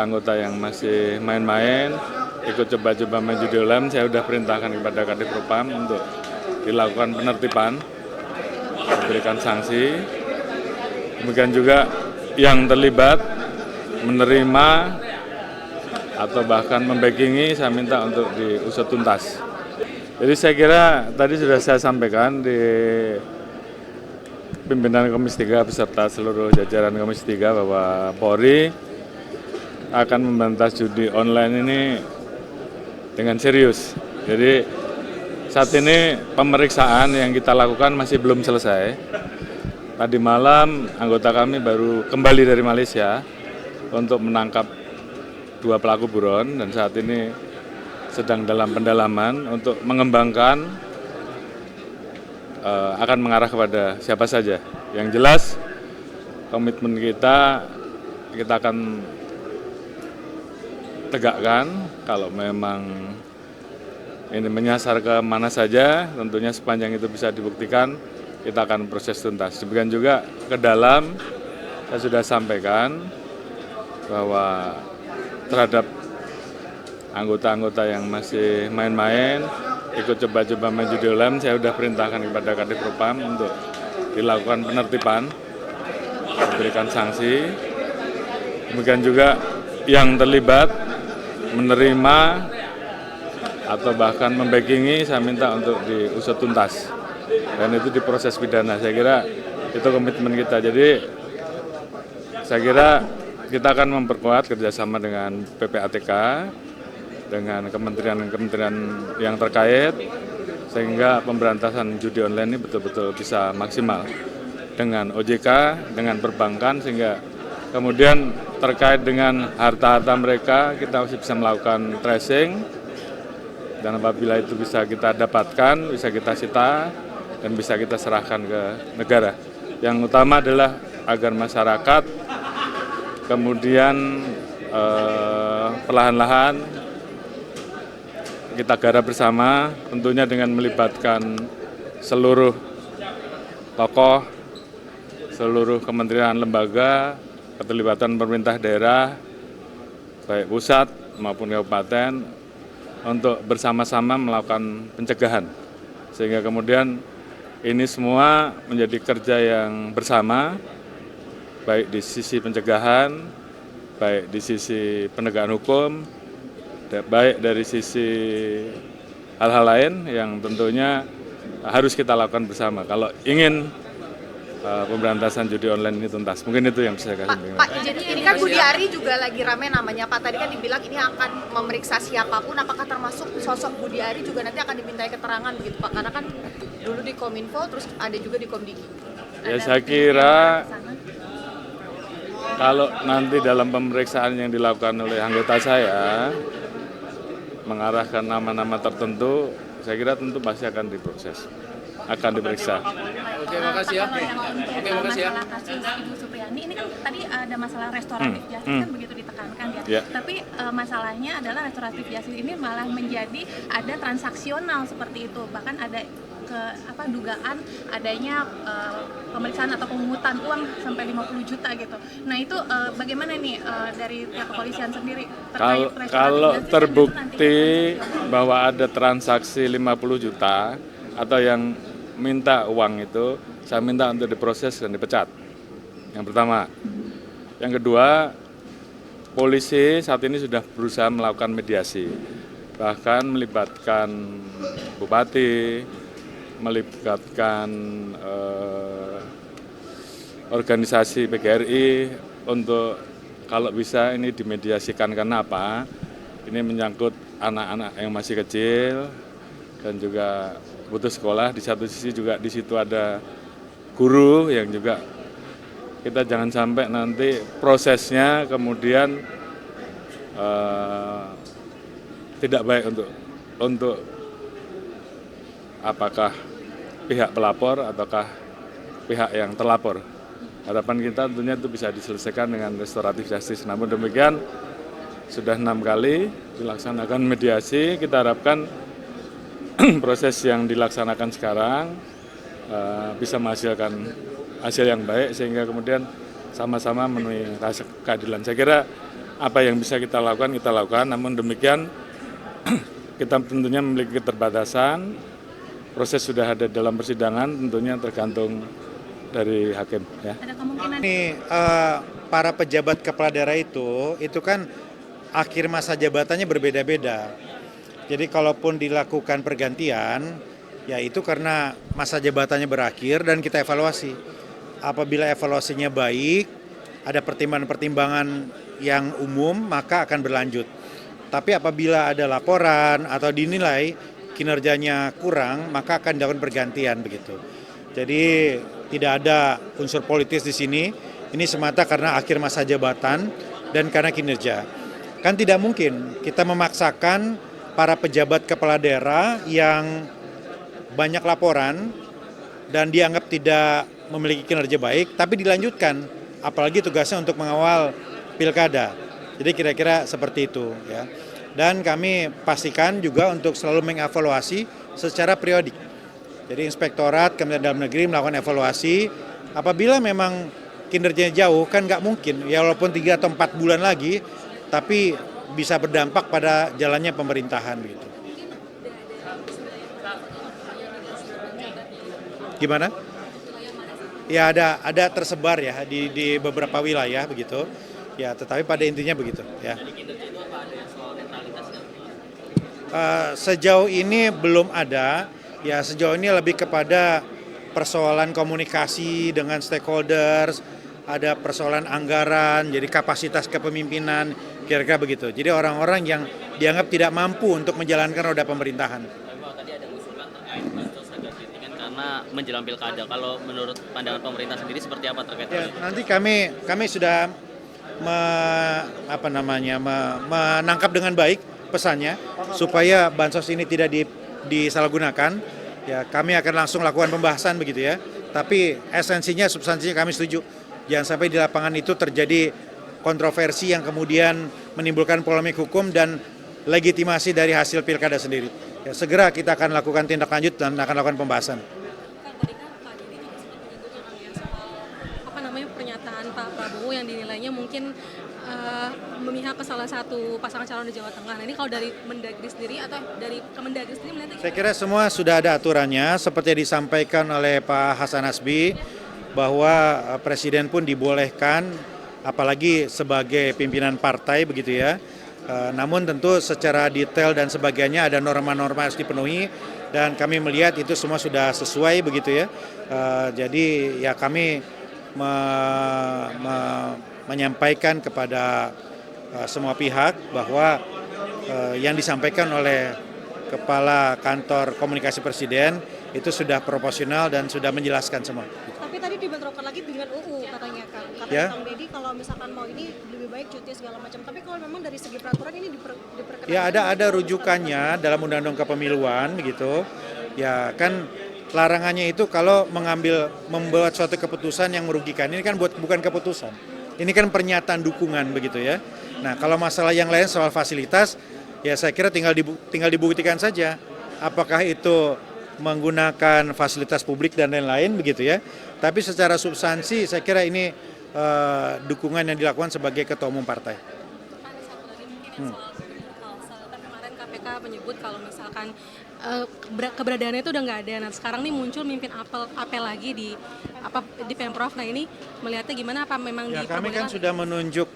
Anggota yang masih main-main, ikut coba-coba main judi online, saya sudah perintahkan kepada Kadif Propam untuk dilakukan penertiban, diberikan sanksi. Demikian juga yang terlibat menerima atau bahkan membackingi, saya minta untuk diusut tuntas. Jadi saya kira tadi sudah saya sampaikan di pimpinan Komisi 3 beserta seluruh jajaran Komisi 3 bahwa Polri akan memberantas judi online ini dengan serius. Jadi saat ini pemeriksaan yang kita lakukan masih belum selesai. Tadi malam anggota kami baru kembali dari Malaysia untuk menangkap 2 pelaku buron dan saat ini sedang dalam pendalaman untuk mengembangkan akan mengarah kepada siapa saja. Yang jelas komitmen kita akan tegakkan kalau memang ini menyasar ke mana saja, tentunya sepanjang itu bisa dibuktikan, kita akan proses tuntas. Demikian juga ke dalam, saya sudah sampaikan bahwa terhadap anggota-anggota yang masih main-main, ikut coba-coba main judi online, saya sudah perintahkan kepada Kadif Propam untuk dilakukan penertiban, diberikan sanksi. Demikian juga yang terlibat menerima atau bahkan membackingi, saya minta untuk diusut tuntas dan itu diproses pidana. Saya kira itu komitmen kita. Jadi saya kira kita akan memperkuat kerjasama dengan PPATK, dengan kementerian-kementerian yang terkait sehingga pemberantasan judi online ini betul-betul bisa maksimal dengan OJK, dengan perbankan, sehingga kemudian terkait dengan harta-harta mereka, kita masih bisa melakukan tracing, dan apabila itu bisa kita dapatkan, bisa kita sita, dan bisa kita serahkan ke negara. Yang utama adalah agar masyarakat kemudian perlahan-lahan kita garap bersama, tentunya dengan melibatkan seluruh tokoh, seluruh kementerian lembaga, keterlibatan pemerintah daerah, baik pusat maupun kabupaten, untuk bersama-sama melakukan pencegahan. Sehingga kemudian ini semua menjadi kerja yang bersama, baik di sisi pencegahan, baik di sisi penegakan hukum, baik dari sisi hal-hal lain yang tentunya harus kita lakukan bersama. Kalau ingin pemberantasan judi online ini tuntas. Mungkin itu yang bisa saya kasih. Pak, jadi ini kan Budi Ari juga lagi rame namanya Pak. Tadi kan dibilang ini akan memeriksa siapapun, apakah termasuk sosok Budi Ari juga nanti akan dimintai keterangan begitu Pak? Karena kan dulu di Kominfo, terus ada juga di Komdiki. Ya saya kira kalau nanti dalam pemeriksaan yang dilakukan oleh anggota saya mengarahkan nama-nama tertentu, saya kira tentu pasti akan diproses, akan diperiksa. Oke, makasih ya. Oke, makasih ya. Masalah kasus Ibu Supriyani ini kan tadi ada masalah restoratif justice kan begitu ditekankan ya. Ya. Tapi masalahnya adalah restoratif justice ini malah menjadi ada transaksional seperti itu. Bahkan ada dugaan adanya pemeriksaan atau pemungutan uang sampai 50 juta gitu. Nah, itu bagaimana nih dari pihak kepolisian sendiri terkait Kalau terbukti bahwa ada transaksi 50 juta atau yang minta uang itu, saya minta untuk diproses dan dipecat. Yang pertama. Yang kedua, polisi saat ini sudah berusaha melakukan mediasi, bahkan melibatkan bupati, melibatkan organisasi PGRI untuk kalau bisa ini dimediasikan. Karena apa? Ini menyangkut anak-anak yang masih kecil dan juga putus sekolah. Di satu sisi juga di situ ada guru yang juga kita jangan sampai nanti prosesnya kemudian tidak baik untuk apakah pihak pelapor ataukah pihak yang terlapor. Harapan kita tentunya itu bisa diselesaikan dengan restoratif justice. Namun demikian sudah 6 kali dilaksanakan mediasi, kita harapkan proses yang dilaksanakan sekarang bisa menghasilkan hasil yang baik sehingga kemudian sama-sama memenuhi rasa keadilan. Saya kira apa yang bisa kita lakukan. Namun demikian kita tentunya memiliki keterbatasan. Proses sudah ada dalam persidangan, tentunya tergantung dari hakim. Ya. Ada kemungkinan Ini para pejabat kepala daerah itu kan akhir masa jabatannya berbeda-beda. Jadi kalaupun dilakukan pergantian, ya itu karena masa jabatannya berakhir dan kita evaluasi. Apabila evaluasinya baik, ada pertimbangan-pertimbangan yang umum, maka akan berlanjut. Tapi apabila ada laporan atau dinilai kinerjanya kurang, maka akan dilakukan pergantian begitu. Jadi tidak ada unsur politis di sini. Ini semata karena akhir masa jabatan dan karena kinerja. Kan tidak mungkin kita memaksakan para pejabat kepala daerah yang banyak laporan dan dianggap tidak memiliki kinerja baik, tapi dilanjutkan. Apalagi tugasnya untuk mengawal pilkada. Jadi kira-kira seperti itu ya. Dan kami pastikan juga untuk selalu mengevaluasi secara periodik. Jadi Inspektorat Kementerian Dalam Negeri melakukan evaluasi. Apabila memang kinerjanya jauh, kan nggak mungkin. Ya walaupun 3 atau 4 bulan lagi, tapi bisa berdampak pada jalannya pemerintahan begitu. Gimana? Ya ada tersebar ya di beberapa wilayah begitu. Ya tetapi pada intinya begitu ya. Sejauh ini belum ada, ya sejauh ini lebih kepada persoalan komunikasi dengan stakeholders, ada persoalan anggaran, jadi kapasitas kepemimpinan, kira-kira begitu. Jadi orang-orang yang dianggap tidak mampu untuk menjalankan roda pemerintahan. Tadi ada usulan terkait bansos agar dihentikan karena menjelang pilkada. Kalau menurut pandangan pemerintah sendiri seperti apa terkait hal Ya, ini? nanti kami sudah menangkap dengan baik pesannya supaya bansos ini tidak disalahgunakan. Ya, kami akan langsung lakukan pembahasan begitu ya. Tapi esensinya, substansinya kami setuju. Jangan sampai di lapangan itu terjadi kontroversi yang kemudian menimbulkan polemik hukum dan legitimasi dari hasil pilkada sendiri. Ya, segera kita akan lakukan tindak lanjut dan akan lakukan pembahasan. Tadi kan Pak Didi juga sempat menyinggung ya soal pernyataan Pak Prabowo yang dinilainya mungkin memihak ke salah satu pasangan calon di Jawa Tengah. Nah ini kalau dari Mendagri sendiri atau dari Kemendagri sendiri melihatnya Saya kira semua sudah ada aturannya seperti yang disampaikan oleh Pak Hasan Hasbi bahwa Presiden pun dibolehkan apalagi sebagai pimpinan partai begitu ya. Namun tentu secara detail dan sebagainya ada norma-norma harus dipenuhi dan kami melihat itu semua sudah sesuai begitu ya. Jadi ya kami menyampaikan kepada semua pihak bahwa yang disampaikan oleh Kepala Kantor Komunikasi Presiden itu sudah proporsional dan sudah menjelaskan semua. Tapi tadi dibentrokan lagi dengan UU katanya Kang. Kata Ya. Kang Deddy kalau misalkan mau ini lebih baik cuti segala macam. Tapi kalau memang dari segi peraturan ini diperkenalkan. Ya ada rujukannya dalam Undang-Undang Kepemiluan begitu. Ya kan larangannya itu kalau membuat suatu keputusan yang merugikan. Ini kan bukan keputusan. Ini kan pernyataan dukungan begitu ya. Nah, kalau masalah yang lain soal fasilitas ya saya kira tinggal dibuktikan saja apakah itu menggunakan fasilitas publik dan lain-lain begitu ya. Tapi secara substansi saya kira ini dukungan yang dilakukan sebagai ketua umum partai. Ada satu lagi mungkin yang soal Kalsel. Kan kemarin KPK menyebut kalau misalkan keberadaannya itu udah nggak ada. Nah sekarang nih muncul mimpin apel lagi di Pemprov. Nah ini melihatnya gimana, apa memang Ya, kami kan sudah menunjuk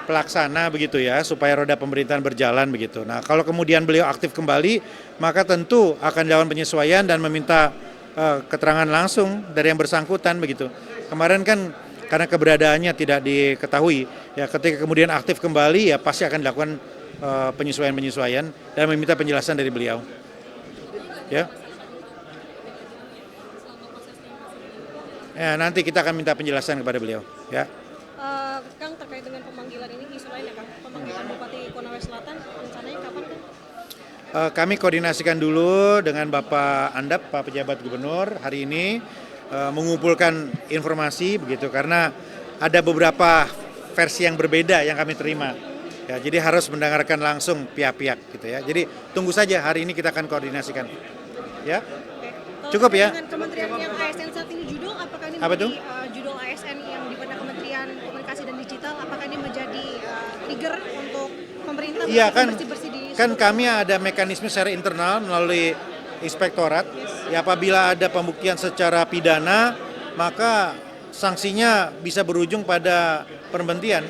pelaksana begitu ya supaya roda pemerintahan berjalan begitu. Nah kalau kemudian beliau aktif kembali maka tentu akan dilakukan penyesuaian dan meminta keterangan langsung dari yang bersangkutan begitu. Kemarin kan karena keberadaannya tidak diketahui ya ketika kemudian aktif kembali ya pasti akan dilakukan penyesuaian dan meminta penjelasan dari beliau. Ya. Ya, nanti kita akan minta penjelasan kepada beliau. Ya. Kang terkait dengan pemanggilan ini isu lain ya Kang, pemanggilan Bupati Konawe Selatan rencananya kapan Kang? Kami koordinasikan dulu dengan Bapak Andap, Pak Pejabat Gubernur hari ini mengumpulkan informasi begitu karena ada beberapa versi yang berbeda yang kami terima. Ya, jadi harus mendengarkan langsung pihak-pihak gitu ya. Jadi tunggu saja hari ini kita akan koordinasikan. Ya. Cukup ya. Dengan kementerian yang ASN saat ini judul, apakah ini Apa tuh? judul ASN yang di pada Kementerian Komunikasi dan Digital, apakah ini menjadi Iya kan, bersih-bersih di kan kami ada mekanisme secara internal melalui inspektorat. Ya apabila ada pembuktian secara pidana, maka sanksinya bisa berujung pada pemberhentian.